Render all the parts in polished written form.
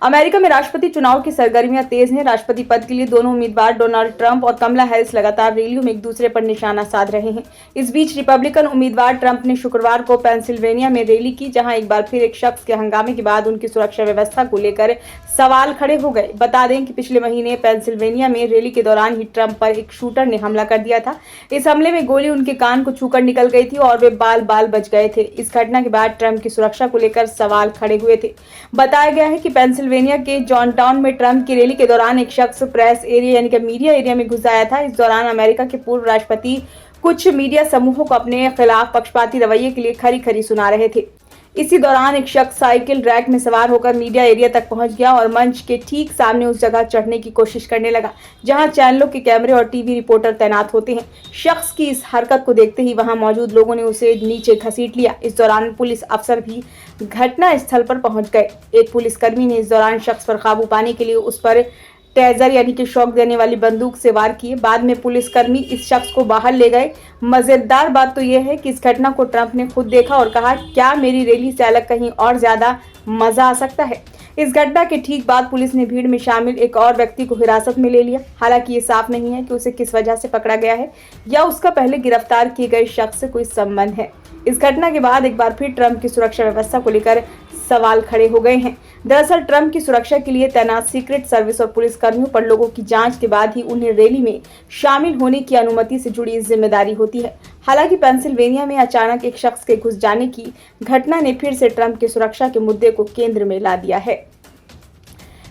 America में राष्ट्रपति चुनाव की सरगर्मियां तेज हैं। राष्ट्रपति पद के लिए दोनों उम्मीदवार डोनाल्ड ट्रंप और कमला हैरिस लगातार रैलियों में एक दूसरे पर निशाना साध रहे हैं। इस बीच रिपब्लिकन उम्मीदवार ट्रंप ने शुक्रवार को पेंसिल्वेनिया में रैली की, जहां एक बार फिर एक शख्स के हंगामे के बाद उनकी सुरक्षा व्यवस्था को लेकर सवाल खड़े हो गए। बता दें कि पिछले महीने पेंसिल्वेनिया में रैली के दौरान ही ट्रंप पर एक शूटर ने हमला कर दिया था। इस हमले में गोली उनके कान को छूकर निकल गई थी और वे बाल बाल बच गए थे। इस घटना के बाद ट्रंप की सुरक्षा को लेकर सवाल खड़े हुए थे। बताया गया है कि पेंसिल्वेनिया के जॉनटाउन में ट्रंप की रैली के दौरान एक शख्स प्रेस एरिया यानी कि मीडिया एरिया में घुस आया था। इस दौरान अमेरिका के पूर्व राष्ट्रपति कुछ मीडिया समूहों को अपने खिलाफ पक्षपाती रवैये के लिए खरी खरी सुना रहे थे। इसी दौरान एक शख्स साइकिल रैक में सवार होकर मीडिया एरिया तक पहुंच गया और मंच के ठीक सामने उस जगह चढ़ने की कोशिश करने लगा जहां चैनलों के कैमरे और टीवी रिपोर्टर तैनात होते हैं। शख्स की इस हरकत को देखते ही वहां मौजूद लोगों ने उसे नीचे घसीट लिया। इस दौरान पुलिस अफसर भी घटना स्थल पर पहुंच गए। एक पुलिसकर्मी ने इस दौरान शख्स पर काबू पाने के लिए उस पर टेजर यानी कि शॉक देने वाली बंदूक से वार किए। बाद में पुलिसकर्मी इस शख्स को बाहर ले गए। मजेदार बात तो यह है कि इस घटना को ट्रंप ने खुद देखा और कहा, क्या मेरी रैली से अलग कहीं और ज्यादा मजा आ सकता है। इस घटना के ठीक बाद पुलिस ने भीड़ में शामिल एक और व्यक्ति को हिरासत में ले लिया। हालांकि ये साफ नहीं है कि उसे किस वजह से पकड़ा गया है या उसका पहले गिरफ्तार किए गए शख्स से कोई संबंध है। इस घटना के बाद एक बार फिर ट्रंप की सुरक्षा व्यवस्था को लेकर सवाल खड़े हो गए हैं। दरअसल ट्रंप की सुरक्षा के लिए तैनात सीक्रेट सर्विस और पुलिस कर्मियों पर लोगों की जांच के बाद ही उन्हें रैली में शामिल होने की अनुमति से जुड़ी जिम्मेदारी होती है। हालांकि पेंसिल्वेनिया में अचानक एक शख्स के घुस जाने की घटना ने फिर से ट्रंप की सुरक्षा के मुद्दे को केंद्र में ला दिया है।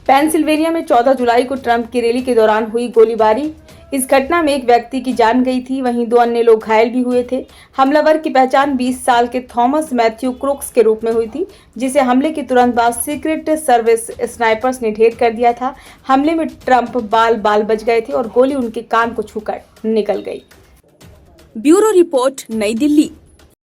पेंसिल्वेनिया में 14 जुलाई को ट्रंप की रैली के दौरान हुई गोलीबारी। इस घटना में एक व्यक्ति की जान गई थी, वहीं 2 अन्य लोग घायल भी हुए थे। हमलावर की पहचान 20 साल के थॉमस मैथ्यू क्रुक्स के रूप में हुई थी, जिसे हमले के तुरंत बाद सीक्रेट सर्विस स्नाइपर्स ने ढेर कर दिया था। हमले में ट्रंप बाल बाल बच गए थे और गोली उनके कान को छूकर निकल गई। ब्यूरो रिपोर्ट, नई दिल्ली।